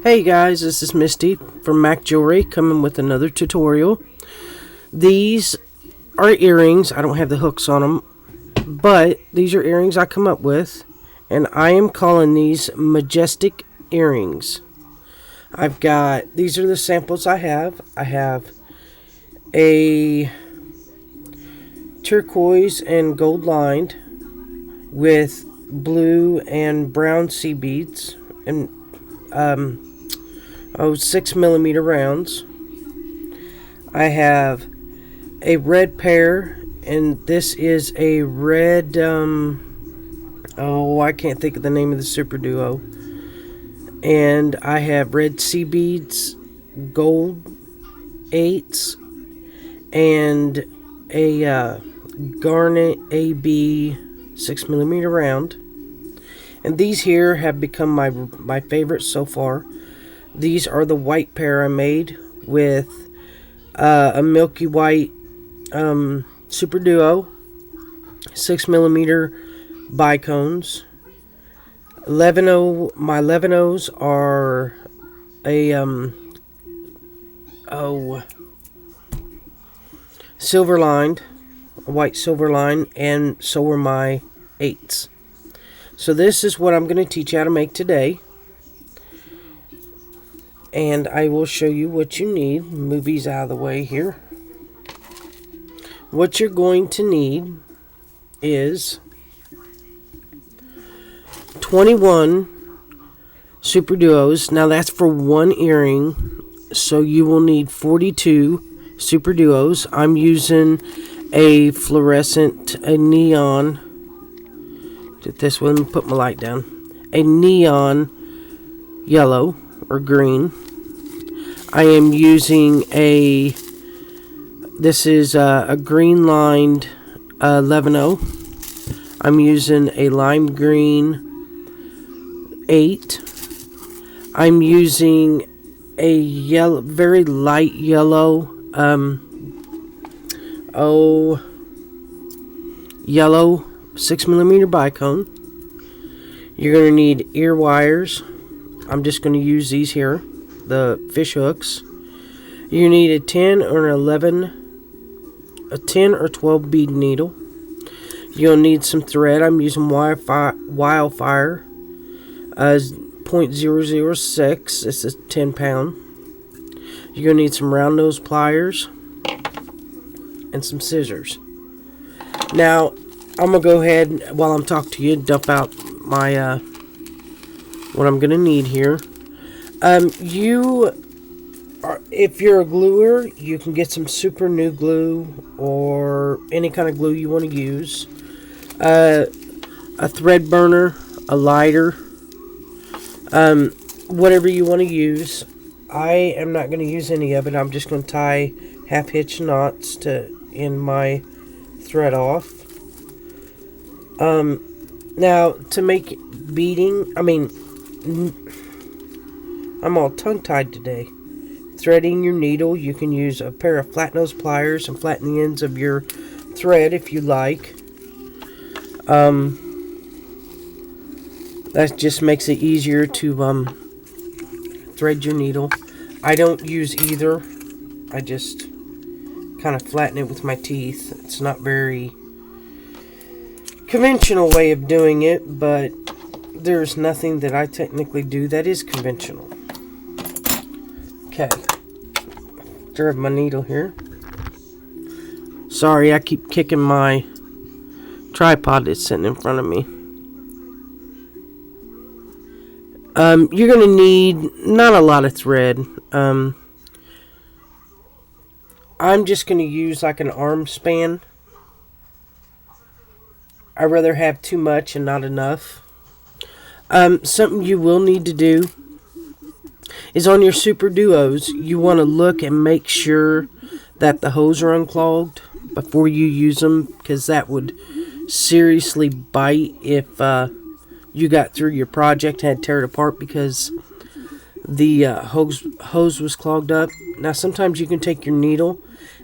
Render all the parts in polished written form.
Hey guys, this is Misty from Mac Jewelry coming with another tutorial. These are earrings. I don't have the hooks on them, but these are earrings I come up with, and I am calling these Majestic earrings. These are the samples I have. I have a turquoise and gold lined with blue and brown sea beads and 6mm rounds. I have a red pair, and this is a red I can't think of the name of the Superduo. And I have red sea beads, gold 8s, and a garnet AB 6mm round. And these here have become my favorites so far. These are the white pair I made with a milky white Superduo 6mm bicones. My 11-O's are a silver lined, a white silver line, and so are my 8s. So this is what I'm going to teach you how to make today. And I will show you what you need. Move these out of the way here. What you're going to need is 21 Superduos. Now that's for one earring, so you will need 42 Superduos. I'm using a neon. Did this one? Let me put my light down. A neon yellow or green. I am using this is a green lined 11-O. I'm using a lime green 8. I'm using a yellow, very light yellow, yellow 6mm bicone. You're going to need ear wires. I'm just going to use these here, the fish hooks. You need a 10 or 12 bead needle. You'll need some thread. I'm using wildfire 0.006. This is 10 pound. You're going to need some round nose pliers and some scissors. Now, I'm going to go ahead, while I'm talking to you, dump out my what I'm going to need here. If you're a gluer, you can get some super new glue or any kind of glue you want to use. A thread burner, a lighter, whatever you want to use. I am not going to use any of it. I'm just going to tie half hitch knots to end my thread off. Now to make beading, I'm all tongue-tied today. Threading your needle, you can use a pair of flat nose pliers and flatten the ends of your thread if you like. That just makes it easier to thread your needle. I don't use either. I just kind of flatten it with my teeth. It's not very conventional way of doing it, but there's nothing that I technically do that is conventional. Okay, grab my needle here. Sorry, I keep kicking my tripod that's sitting in front of me. You're going to need not a lot of thread. I'm just going to use like an arm span. I'd rather have too much and not enough. Something you will need to do is on your Superduos, you want to look and make sure that the hose are unclogged before you use them, because that would seriously bite if you got through your project and had to tear it apart because the hose was clogged up. Now sometimes you can take your needle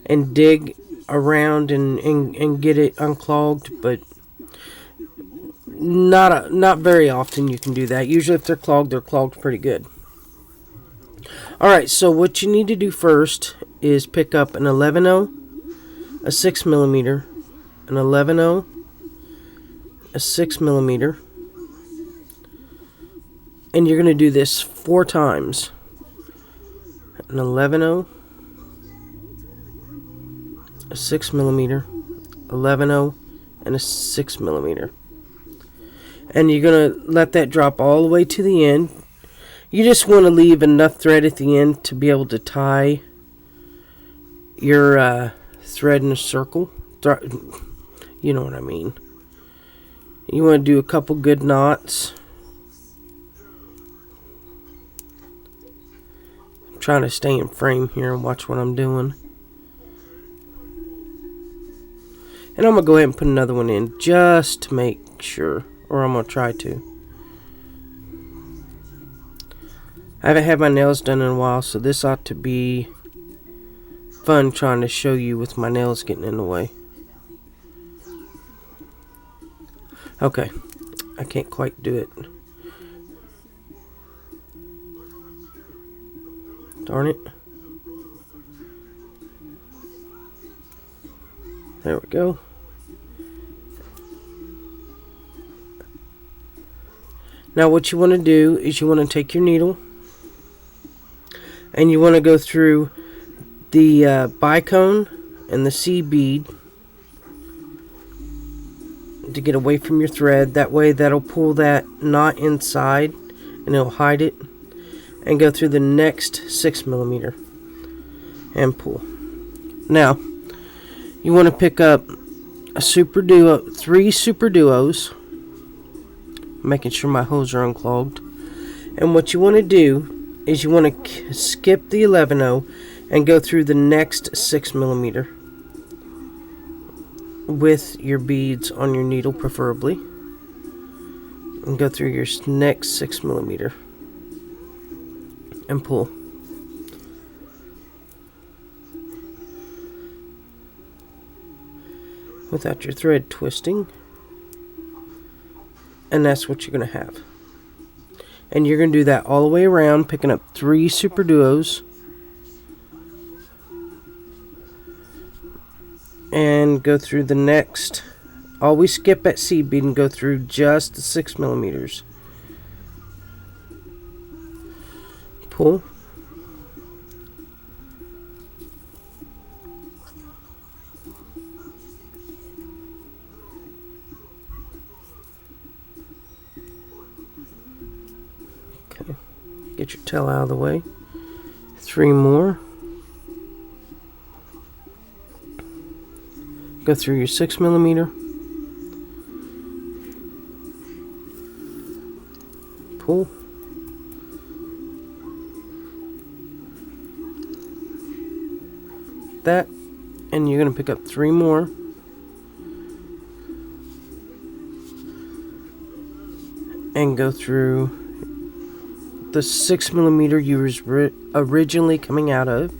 and dig around and get it unclogged, but not very often you can do that. Usually if they're clogged pretty good. Alright, so what you need to do first is pick up an 11-0, a 6mm, an 11-0, a 6mm, and you're going to do this 4 times. An 11-0, a 6mm, 11-0, and a 6mm. And you're going to let that drop all the way to the end. You just want to leave enough thread at the end to be able to tie your thread in a circle. You know what I mean. You want to do a couple good knots. I'm trying to stay in frame here and watch what I'm doing. And I'm going to go ahead and put another one in just to make sure. Or I'm going to try to. I haven't had my nails done in a while, so this ought to be fun trying to show you with my nails getting in the way. Okay, I can't quite do it. Darn it. There we go. Now what you want to do is you want to take your needle and you want to go through the bicone and the C bead to get away from your thread. That way that'll pull that knot inside and it'll hide it. And go through the next 6mm and pull. Now you want to pick up a Superduo, 3 Superduos, making sure my hose are unclogged. And what you want to do is you want to skip the 11-0 and go through the next 6mm with your beads on your needle preferably, and go through your next 6mm and pull. Without your thread twisting. And that's what you're going to have. And you're going to do that all the way around, picking up 3 Superduos. And go through the next. Always skip at C bead and go through just the 6mm. Pull. Okay. Get your tail out of the way. 3 more. Go through your 6mm. Pull. That, and you're going to pick up 3 more. And go through the 6mm you was originally coming out of.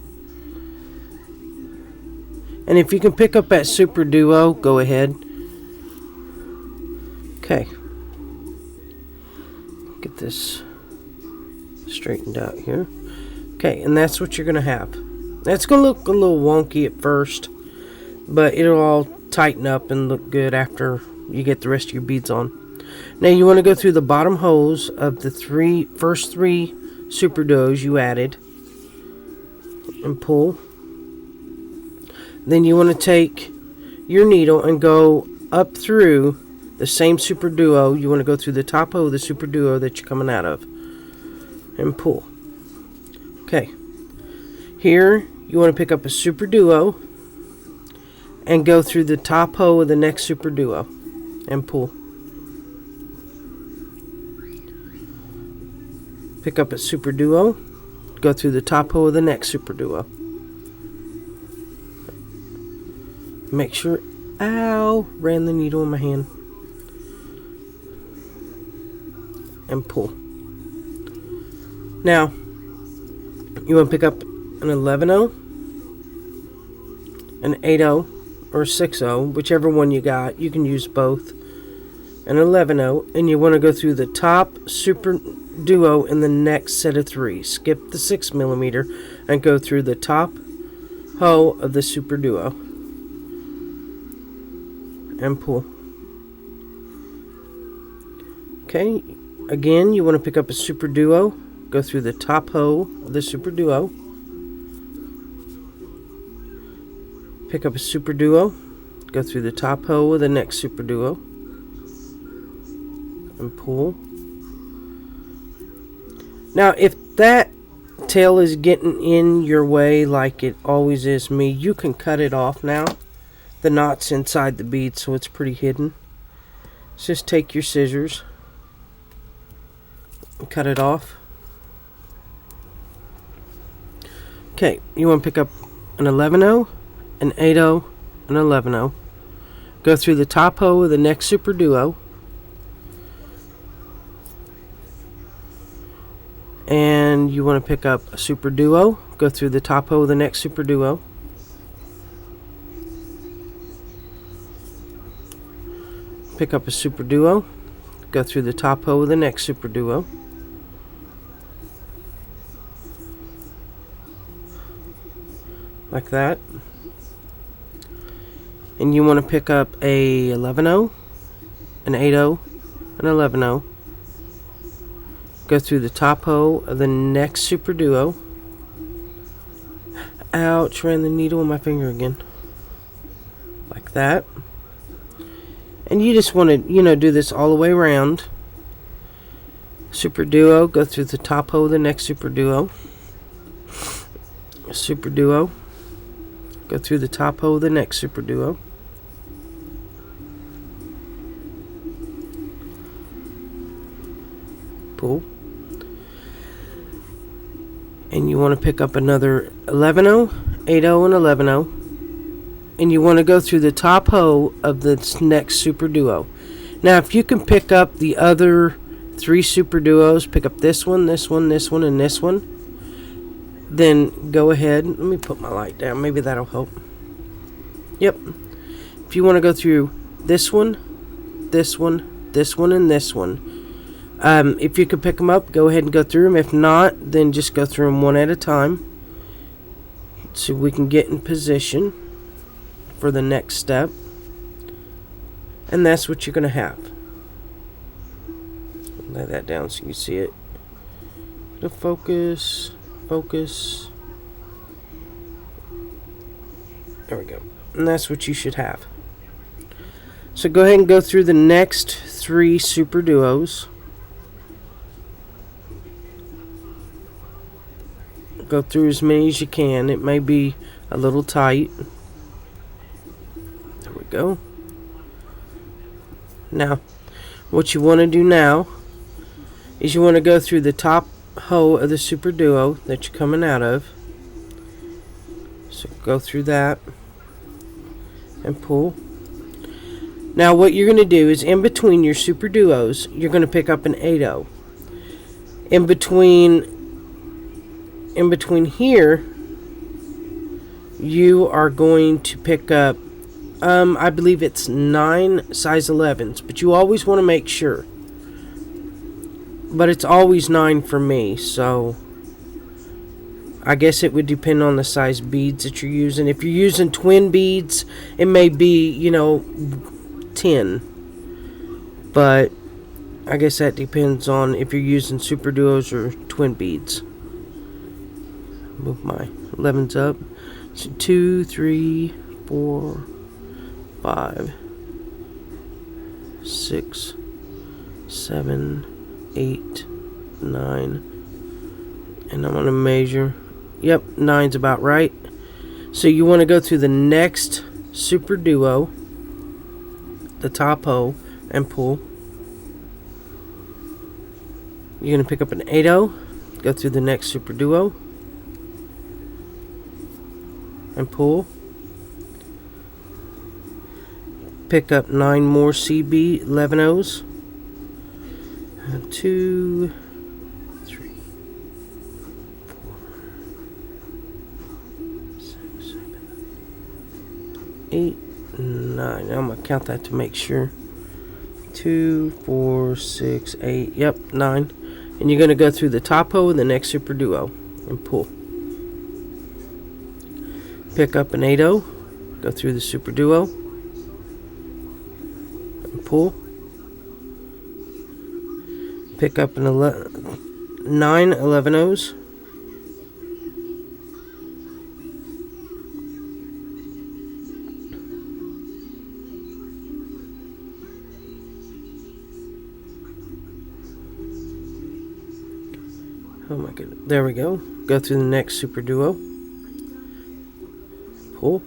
And if you can pick up that Superduo, go ahead. Okay. Get this straightened out here. Okay, and that's what you're going to have. That's going to look a little wonky at first, but it'll all tighten up and look good after you get the rest of your beads on. Now you want to go through the bottom hose of the first three Superduos you added and pull. Then you want to take your needle and go up through the same Superduo. You want to go through the top hole of the Superduo that you're coming out of and pull. Okay. Here you want to pick up a Superduo and go through the top hole of the next Superduo and pull. Pick up a Superduo, go through the top hole of the next Superduo. Make sure, ow, ran the needle in my hand. And pull. Now, you want to pick up an 11-0, an 8-0, or a 6-0, whichever one you got. You can use both. An 11-0, and you want to go through the top Superduo in the next set of 3. Skip the 6mm and go through the top hoe of the Superduo and pull. Okay, again, you want to pick up a Superduo, go through the top hoe of the Superduo, pick up a Superduo, go through the top hoe of the next Superduo, and pull. Now, if that tail is getting in your way like it always is me, you can cut it off now. The knot's inside the bead, so it's pretty hidden. Just take your scissors and cut it off. Okay, you want to pick up an 11-0, an 8-0, an 11-0. Go through the top hoe of the next Superduo, and you want to pick up a Superduo, go through the top hoe of the next Superduo, pick up a Superduo, go through the top hoe of the next Superduo, like that. And you want to pick up a 11-0, an 8-0, an 11-0. Go through the top hoe of the next Superduo. Ouch, ran the needle in my finger again. Like that. And you just want to, do this all the way around. Superduo, go through the top hoe of the next Superduo. Superduo, go through the top hoe of the next Superduo. Pull. And you want to pick up another 11-0, 8-0, and 11-0. And you want to go through the top hoe of the next Superduo. Now, if you can pick up the other 3 Superduos, pick up this one, this one, this one, and this one, then go ahead. Let me put my light down. Maybe that'll help. Yep. If you want to go through this one, this one, this one, and this one, if you could pick them up, go ahead and go through them. If not, then just go through them one at a time so we can get in position for the next step. And that's what you're going to have. Lay that down so you can see it. The focus. There we go. And that's what you should have. So go ahead and go through the next 3 Superduos. Go through as many as you can. It may be a little tight. There we go. Now, what you want to do now is you want to go through the top hoe of the Superduo that you're coming out of. So go through that and pull. Now what you're going to do is in between your Superduos, you're going to pick up an 8-0. In between here, you are going to pick up, I believe it's 9 size 11s, but you always want to make sure. But it's always 9 for me, so I guess it would depend on the size beads that you're using. If you're using twin beads, it may be, 10. But I guess that depends on if you're using Superduos or twin beads. Move my 11s up. So 2, 3, 4, 5, 6, 7, 8, 9. And I'm going to measure. Yep, 9's about right. So you want to go through the next Superduo, the top hoe, and pull. You're going to pick up an 8-0, go through the next Superduo, and pull. Pick up 9 more CB 11-0s. 2, 3, 4, 6, 7, 8, 9. I'm going to count that to make sure. 2, 4, 6, 8. Yep, 9. And you're going to go through the top hole of the next Superduo and pull. Pick up an 8/0, go through the Superduo and pull. Pick up an 9 11/0s. Oh my goodness. There we go. Go through the next Superduo. Pull.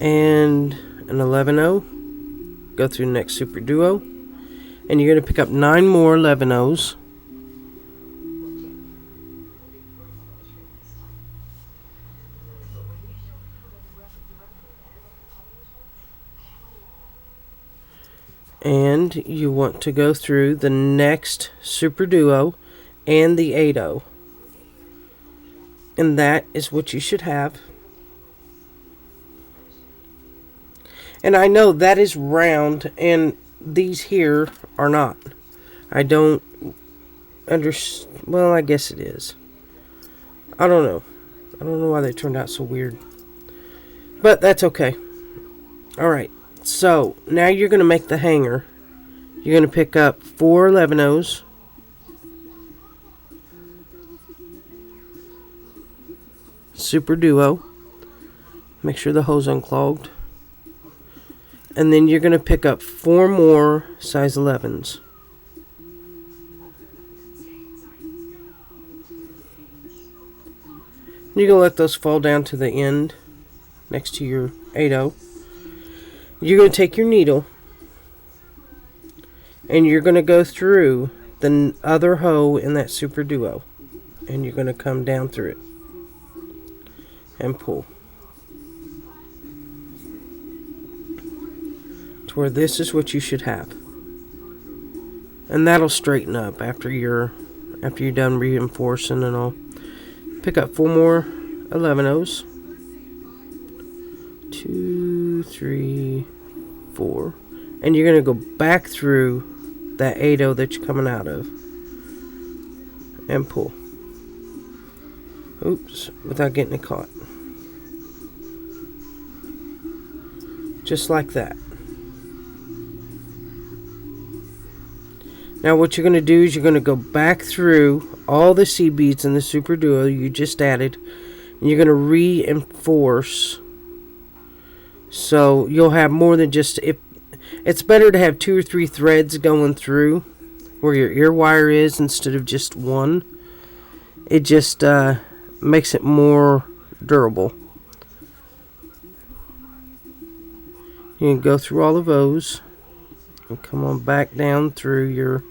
And an 11/0. Go through the next Superduo. And you're going to pick up 9 more 11/0s. And you want to go through the next Superduo and the 8/0. And that is what you should have. And I know that is round, and these here are not. I don't understand. Well, I guess it is. I don't know. I don't know why they turned out so weird. But that's okay. Alright. So, now you're going to make the hanger. You're going to pick up 4 11/0s. Superduo. Make sure the hole's unclogged. And then you're going to pick up 4 more size 11s. You're going to let those fall down to the end next to your 8/0. You're going to take your needle and you're going to go through the other hoe in that Superduo, and you're going to come down through it and pull to where this is what you should have, and that'll straighten up after you're done reinforcing and all. Pick up 4 more 11/0s. 2, 3, 4, and you're going to go back through that 8/0 that you're coming out of and pull. Oops, without getting it caught. Just like that. Now what you're going to do is you're going to go back through all the seed beads in the Superduo you just added, and you're going to reinforce. So you'll have more than just, it's better to have 2 or 3 threads going through where your ear wire is instead of just one. It just makes it more durable. You can go through all of those and come on back down through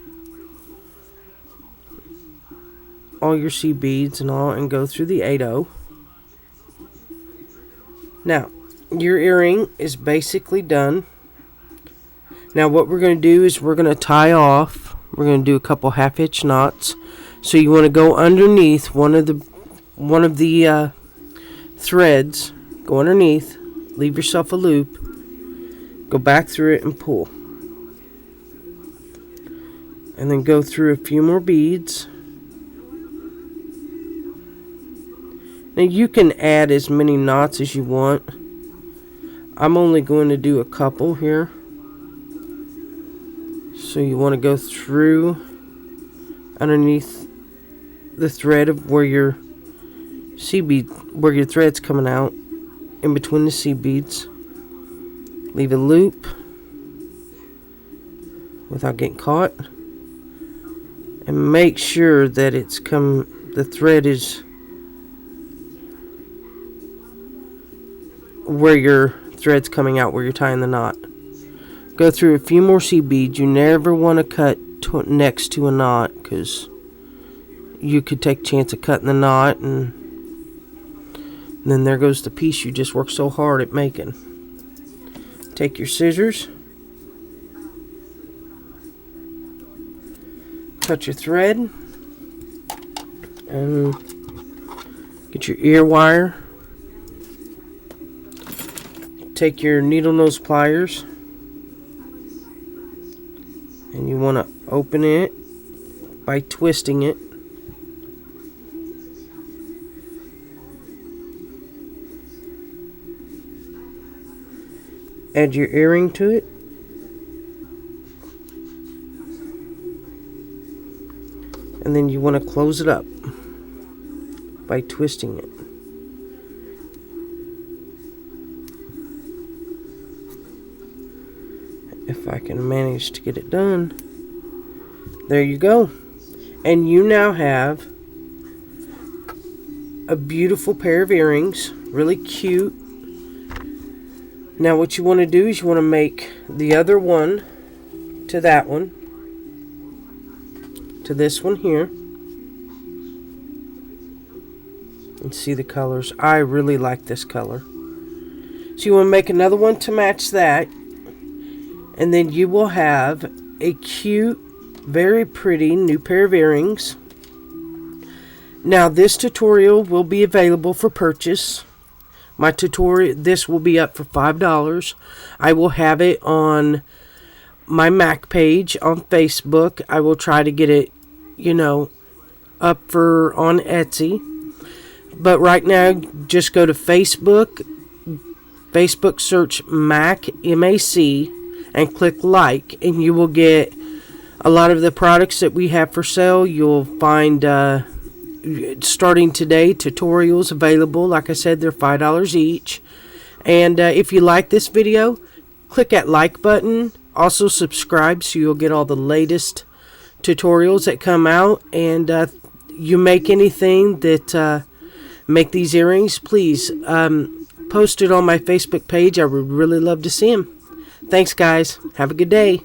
all your seed beads and all, and go through the 8/0. Now your earring is basically done. Now what we're going to do is we're going to tie off. We're going to do a couple half-hitch knots. So you want to go underneath one of the threads. Go underneath. Leave yourself a loop. Go back through it and pull. And then go through a few more beads. Now you can add as many knots as you want. I'm only going to do a couple here. So you want to go through underneath the thread of where your seed bead, where your thread's coming out, in between the seed beads. Leave a loop without getting caught, and make sure that the thread is where your thread's coming out, where you're tying the knot. Go through a few more seed beads. You never want to cut next to a knot, because you could take a chance of cutting the knot, and then there goes the piece you just worked so hard at making. Take your scissors, cut your thread, and get your ear wire. Take your needle nose pliers, and And you want to open it by twisting it. Add your earring to it. And then you want to close it up by twisting it. If I can manage to get it done. There you go. And you now have a beautiful pair of earrings. Really cute. Now what you want to do is you want to make the other one to that one. To this one here. And see the colors. I really like this color. So you want to make another one to match that. And then you will have a cute, very pretty new pair of earrings. Now this tutorial will be available for purchase. My tutorial, this will be up for $5. I will have it on my Mac page on Facebook. I will try to get it, up for on Etsy. But right now, just go to Facebook search Mac, M-A-C, and click like, and you will get a lot of the products that we have for sale. You'll find, starting today, tutorials available. Like I said, they're $5 each. And if you like this video, click that like button. Also subscribe so you'll get all the latest tutorials that come out. And you make anything that make these earrings, please post it on my Facebook page. I would really love to see them. Thanks, guys. Have a good day.